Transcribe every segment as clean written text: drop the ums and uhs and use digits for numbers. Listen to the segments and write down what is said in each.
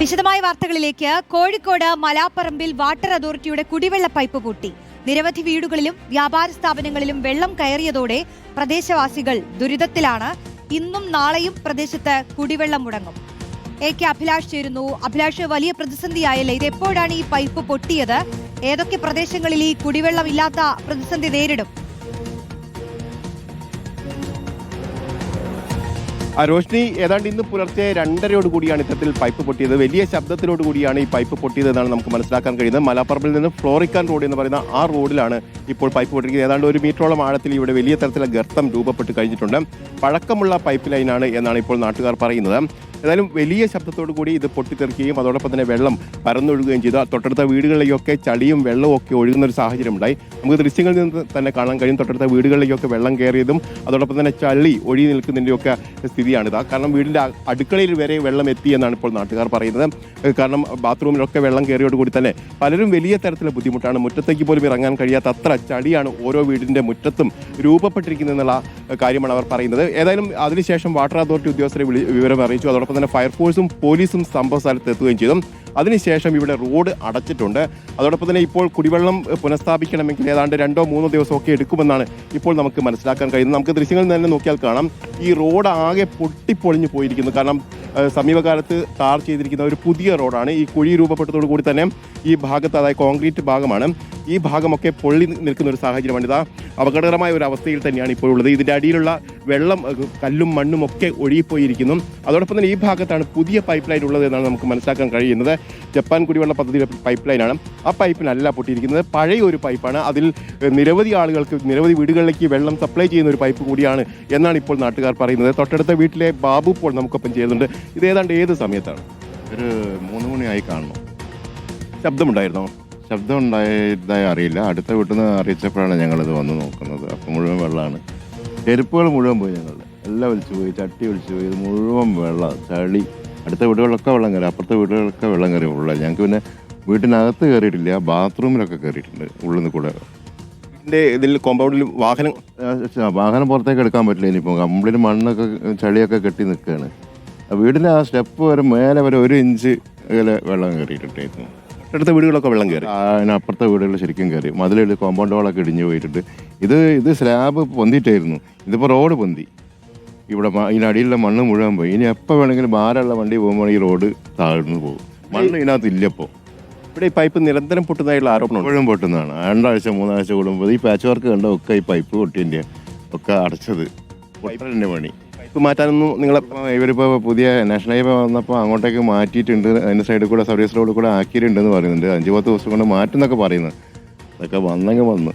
വിശദമായ വാർത്തകളിലേക്ക്. കോഴിക്കോട് മലാപ്പറമ്പിൽ വാട്ടർ അതോറിറ്റിയുടെ കുടിവെള്ള പൈപ്പ് പൊട്ടി. നിരവധി വീടുകളിലും വ്യാപാര സ്ഥാപനങ്ങളിലും വെള്ളം കയറിയതോടെ പ്രദേശവാസികൾ ദുരിതത്തിലാണ്. ഇന്നും നാളെയും പ്രദേശത്ത് കുടിവെള്ളം മുടങ്ങും. AK അഭിലാഷ് ചേരുന്നു. അഭിലാഷ്, വലിയ പ്രതിസന്ധിയായല്ലേ? ഇത് എപ്പോഴാണ് ഈ പൈപ്പ് പൊട്ടിയത്? ഏതൊക്കെ പ്രദേശങ്ങളിൽ ഈ കുടിവെള്ളം ഇല്ലാത്ത പ്രതിസന്ധി നേരിടും? റോഷ്നി, ഏതാണ്ട് ഇന്ന് പുലർച്ചെ 2:30 കൂടിയാണ് ഇത്തരത്തിൽ പൈപ്പ് പൊട്ടിയത്. വലിയ ശബ്ദത്തിലോട് കൂടിയാണ് ഈ പൈപ്പ് പൊട്ടിയത് എന്നാണ് നമുക്ക് മനസ്സിലാക്കാൻ കഴിയുന്നത്. മലാപ്പറമ്പിൽ നിന്ന് ഫ്ലോറിക്കാൻ റോഡ് എന്ന് പറയുന്ന ആ റോഡിലാണ് ഇപ്പോൾ പൈപ്പ് പൊട്ടിയിരിക്കുന്നത്. ഏതാണ്ട് 1 മീറ്ററോളം ആഴത്തിൽ ഇവിടെ വലിയ തരത്തിലുള്ള ഗർത്തം രൂപപ്പെട്ട് കഴിഞ്ഞിട്ടുണ്ട്. പഴക്കമുള്ള പൈപ്പ് ലൈനാണ് എന്നാണ് ഇപ്പോൾ നാട്ടുകാർ പറയുന്നത്. ഏതായാലും വലിയ ശബ്ദത്തോടു കൂടി ഇത് പൊട്ടിത്തെറിക്കുകയും അതോടൊപ്പം തന്നെ വെള്ളം പരന്നൊഴുകുകയും ചെയ്തു. തൊട്ടടുത്ത വീടുകളിലേക്കൊക്കെ ചളിയും വെള്ളവും ഒക്കെ ഒഴുകുന്ന ഒരു സാഹചര്യം ഉണ്ടായി. നമുക്ക് ദൃശ്യങ്ങളിൽ നിന്ന് തന്നെ കാണാൻ കഴിയും. തൊട്ടടുത്ത വീടുകളിലേക്കൊക്കെ വെള്ളം കയറിയതും അതോടൊപ്പം തന്നെ ചളി ഒഴുകി നിൽക്കുന്നതിൻ്റെയൊക്കെ സ്ഥിതിയാണിത്. കാരണം വീടിൻ്റെ അടുക്കളയിൽ വരെ വെള്ളം എത്തി എന്നാണ് ഇപ്പോൾ നാട്ടുകാർ പറയുന്നത്. കാരണം ബാത്റൂമിലൊക്കെ വെള്ളം കയറിയോടുകൂടി തന്നെ പലരും വലിയ തരത്തിലുള്ള ബുദ്ധിമുട്ടാണ്. മുറ്റത്തേക്ക് പോലും ഇറങ്ങാൻ കഴിയാത്ത അത്ര ചളിയാണ് ഓരോ വീടിൻ്റെ മുറ്റത്തും രൂപപ്പെട്ടിരിക്കുന്നതെന്നുള്ള കാര്യമാണ് അവർ പറയുന്നത്. ഏതായാലും അതിനുശേഷം വാട്ടർ അതോറിറ്റി ഉദ്യോഗസ്ഥരെ വിവരം അറിയിച്ചു. അതോടൊപ്പം തന്നെ ഫയർഫോഴ്സും പോലീസും സംഭവ സ്ഥലത്ത് എത്തുകയും ചെയ്തു. അതിനുശേഷം ഇവിടെ റോഡ് അടച്ചിട്ടുണ്ട്. അതോടൊപ്പം തന്നെ ഇപ്പോൾ കുടിവെള്ളം പുനഃസ്ഥാപിക്കണമെങ്കിൽ ഏതാണ്ട് 2-3 ദിവസമൊക്കെ എടുക്കുമെന്നാണ് ഇപ്പോൾ നമുക്ക് മനസ്സിലാക്കാൻ കഴിയുന്നത്. നമുക്ക് ദൃശ്യങ്ങളിൽ തന്നെ നോക്കിയാൽ കാണാം, ഈ റോഡ് ആകെ പൊട്ടിപ്പൊളിഞ്ഞു പോയിരിക്കുന്നു. കാരണം സമീപകാലത്ത് ടാർ ചെയ്തിരിക്കുന്ന ഒരു പുതിയ റോഡാണ്. ഈ കുഴി രൂപപ്പെട്ടതോടു കൂടി തന്നെ ഈ ഭാഗത്ത്, അതായത് കോൺക്രീറ്റ് ഭാഗമാണ്, ഈ ഭാഗമൊക്കെ പൊള്ളി നിൽക്കുന്ന ഒരു സാഹചര്യമാണ്. ഇതാ അപകടകരമായ ഒരു അവസ്ഥയിൽ തന്നെയാണ് ഇപ്പോൾ ഉള്ളത്. ഇതിൻ്റെ അടിയിലുള്ള വെള്ളം, കല്ലും മണ്ണും ഒക്കെ ഒഴുകിപ്പോയിരിക്കുന്നു. അതോടൊപ്പം തന്നെ ഈ ഭാഗത്താണ് പുതിയ പൈപ്പ് ലൈൻ ഉള്ളത് എന്നാണ് നമുക്ക് മനസ്സിലാക്കാൻ കഴിയുന്നത്. ജപ്പാൻ കുടിവെള്ള പദ്ധതിയുടെ പൈപ്പ് ലൈനാണ്. ആ പൈപ്പിനല്ല പൊട്ടിയിരിക്കുന്നത്, പഴയ ഒരു പൈപ്പാണ്. അതിൽ നിരവധി ആളുകൾക്ക്, നിരവധി വീടുകളിലേക്ക് വെള്ളം സപ്ലൈ ചെയ്യുന്ന ഒരു പൈപ്പ് കൂടിയാണ് എന്നാണ് ഇപ്പോൾ നാട്ടുകാർ പറയുന്നത്. തൊട്ടടുത്ത വീട്ടിലെ ബാബു ഇപ്പോൾ നമുക്കൊപ്പം ചെയ്യുന്നുണ്ട്. ഇത് ഏതാണ്ട് ഏത് സമയത്താണ്? ഒരു 3 മണിയായി കാണണം. ശബ്ദമുണ്ടായിരുന്നോ? ശബ്ദം ഉണ്ടായതായി അറിയില്ല. അടുത്ത വീട്ടിൽ നിന്ന് അറിയിച്ചപ്പോഴാണ് ഞങ്ങളിത് വന്ന് നോക്കുന്നത്. അപ്പം മുഴുവൻ വെള്ളമാണ്. ചെരുപ്പുകൾ മുഴുവൻ പോയി, ഞങ്ങളുടെ എല്ലാം ഒലിച്ചു പോയി, ചട്ടി ഒലിച്ചു പോയി. ഇത് മുഴുവൻ വെള്ളം, ചളി. അടുത്ത വീടുകളിലൊക്കെ വെള്ളം കയറി, അപ്പുറത്തെ വീടുകളിലൊക്കെ വെള്ളം കയറി ഉള്ള. ഞങ്ങൾക്ക് പിന്നെ വീട്ടിനകത്ത് കയറിയിട്ടില്ല, ബാത്റൂമിലൊക്കെ കയറിയിട്ടുണ്ട് ഉള്ളിൽ നിന്ന് കൂടെ. ഇതിൽ കോമ്പൗണ്ടിൽ വാഹനം പുറത്തേക്ക് എടുക്കാൻ പറ്റില്ല. ഇനിയിപ്പോൾ കമ്പിളിൽ മണ്ണൊക്കെ ചളിയൊക്കെ കെട്ടി നിൽക്കുകയാണ്. വീടിൻ്റെ ആ സ്റ്റെപ്പ് വരെ മേലെ വരെ 1 ഇഞ്ച് വെള്ളം കയറിയിട്ടുണ്ടായിരുന്നു. അടുത്ത വീടുകളൊക്കെ വെള്ളം കയറി, അതിനപ്പുറത്തെ വീടുകളിൽ ശരിക്കും കയറി. മതിലിൽ കോമ്പൗണ്ട് വാളൊക്കെ ഇടിഞ്ഞു പോയിട്ടുണ്ട്. ഇത് സ്ലാബ് പൊന്തിയിട്ടായിരുന്നു. ഇതിപ്പോൾ റോഡ് പൊന്തി. ഇവിടെ ഇതിനടിയിലുള്ള മണ്ണ് മുഴുവൻ പോയി. ഇനി എപ്പോൾ വേണമെങ്കിലും ഭാരമുള്ള വണ്ടി പോകുമ്പോൾ ഈ റോഡ് താഴ്ന്നു പോകും. മണ്ണ് ഇതിനകത്ത് ഇല്ലപ്പോൾ. ഇവിടെ ഈ പൈപ്പ് നിരന്തരം പൊട്ടുന്നതായുള്ള ആരോപണം മുഴുവൻ പൊട്ടുന്നതാണ്. 2 ആഴ്ച 3 ആഴ്ച കൂടുമ്പോൾ ഈ പാച്ച് വർക്ക് കണ്ട ഒക്കെ ഈ പൈപ്പ് പൊട്ടിൻ്റെ ഒക്കെ അടച്ചത് പൊട്ടലിൻ്റെ പണി. പൈപ്പ് മാറ്റാനൊന്നും നിങ്ങളെ ഇവരിപ്പോൾ പുതിയ നാഷണൽ ഹൈവേ വന്നപ്പോൾ അങ്ങോട്ടേക്ക് മാറ്റിയിട്ടുണ്ട്. അതിൻ്റെ സൈഡിൽ കൂടെ സർവീസ് റോഡിൽ കൂടെ ആക്കിയിട്ടുണ്ടെന്ന് പറയുന്നുണ്ട്. 5-10 ദിവസം കൊണ്ട് മാറ്റുന്നൊക്കെ പറയുന്നത്. അതൊക്കെ വന്നെങ്കിൽ വന്ന്,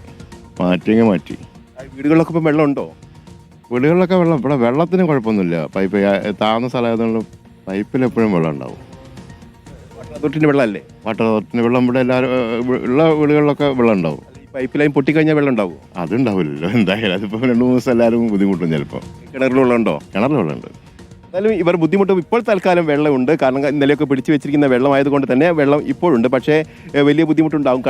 മാറ്റിയെങ്കിൽ മാറ്റി. വീടുകളിലൊക്കെ ഇപ്പം വെള്ളമുണ്ടോ? വീടുകളിലൊക്കെ വെള്ളം. ഇവിടെ വെള്ളത്തിന് കുഴപ്പമൊന്നുമില്ല. പൈപ്പ് താഴ്ന്ന സ്ഥലമായതുകൊണ്ട് പൈപ്പിൽ എപ്പോഴും വെള്ളം ഉണ്ടാവും. വാട്ടർ അതോറിറ്റിൻ്റെ വെള്ളമല്ലേ? വാട്ടർ അതോറിറ്റിൻ്റെ വെള്ളം ഇവിടെ എല്ലാവരും ഉള്ള വീടുകളിലൊക്കെ വെള്ളം ഉണ്ടാവും. പൈപ്പ് ലൈൻ പൊട്ടിക്കഴിഞ്ഞാൽ വെള്ളം ഉണ്ടാവും? അതുണ്ടാവില്ലല്ലോ എന്തായാലും. അതിപ്പോൾ 2-3 ദിവസം എല്ലാവരും ബുദ്ധിമുട്ടും. ചിലപ്പോൾ കിണറിൽ വെള്ളമുണ്ടോ? കിണറിൽ വെള്ളമുണ്ട്. എന്നാലും ഇവർ ബുദ്ധിമുട്ടും. ഇപ്പോൾ തൽക്കാലം വെള്ളമുണ്ട്. കാരണം ഇന്നലെയൊക്കെ പിടിച്ചു വെച്ചിരിക്കുന്ന വെള്ളമായതുകൊണ്ട് തന്നെ വെള്ളം ഇപ്പോഴുണ്ട്. പക്ഷേ വലിയ ബുദ്ധിമുട്ടുണ്ടാവും.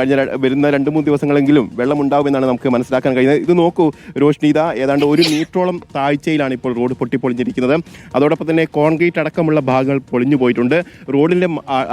വരുന്ന 2-3 ദിവസങ്ങളെങ്കിലും വെള്ളം ഉണ്ടാവുമെന്നാണ് നമുക്ക് മനസ്സിലാക്കാൻ കഴിയുന്നത്. ഇത് നോക്കൂ രോഷ്നീത, ഏതാണ്ട് 1 മീറ്ററോളം താഴ്ചയിലാണ് ഇപ്പോൾ റോഡ് പൊട്ടിപ്പൊളിഞ്ഞിരിക്കുന്നത്. അതോടൊപ്പം തന്നെ കോൺക്രീറ്റ് അടക്കമുള്ള ഭാഗങ്ങൾ പൊളിഞ്ഞു പോയിട്ടുണ്ട്. റോഡിൻ്റെ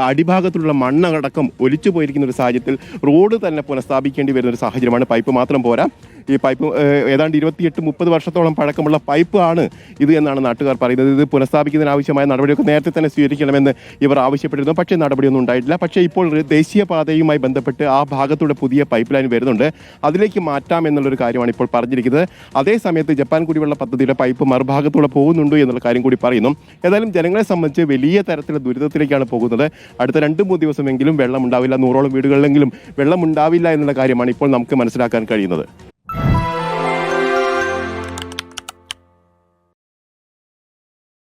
അടിഭാഗത്തുള്ള മണ്ണടക്കം ഒലിച്ചു പോയിരിക്കുന്ന ഒരു സാഹചര്യത്തിൽ റോഡ് തന്നെ പുനഃസ്ഥാപിക്കേണ്ടി വരുന്ന ഒരു സാഹചര്യമാണ്. പൈപ്പ് മാത്രം പോരാ, ഈ പൈപ്പ് ഏതാണ്ട് 28-30 വർഷത്തോളം പഴക്കമുള്ള പൈപ്പ് ആണ് ഇത് എന്നാണ് നാട്ടുകാർ പറയുന്നത്. ഇത് പുനഃസ്ഥാപിക്കുന്നതിനാവശ്യമായ നടപടിയൊക്കെ നേരത്തെ തന്നെ സ്വീകരിക്കണമെന്ന് ഇവർ ആവശ്യപ്പെട്ടിരുന്നു. പക്ഷേ നടപടിയൊന്നും ഉണ്ടായിട്ടില്ല. പക്ഷേ ഇപ്പോൾ ദേശീയപാതയുമായി ബന്ധപ്പെട്ട് ആ ഭാഗത്തൂടെ പുതിയ പൈപ്പ് ലൈൻ വരുന്നുണ്ട്. അതിലേക്ക് മാറ്റാം എന്നുള്ളൊരു കാര്യമാണ് ഇപ്പോൾ പറഞ്ഞിരിക്കുന്നത്. അതേസമയത്ത് ജപ്പാൻ കുടിവെള്ള പദ്ധതിയുടെ പൈപ്പ് മറുഭാഗത്തൂടെ പോകുന്നുണ്ടോ എന്നുള്ള കാര്യം കൂടി പറയുന്നു. ഏതായാലും ജനങ്ങളെ സംബന്ധിച്ച് വലിയ തരത്തിലുള്ള ദുരിതത്തിലേക്കാണ് പോകുന്നത്. അടുത്ത 2-3 ദിവസമെങ്കിലും വെള്ളം ഉണ്ടാവില്ല. 100ഓളം വീടുകളിലെങ്കിലും വെള്ളം ഉണ്ടാവില്ല എന്നുള്ള കാര്യമാണ് ഇപ്പോൾ നമുക്ക് മനസ്സിലാക്കാൻ കഴിയുന്നത്.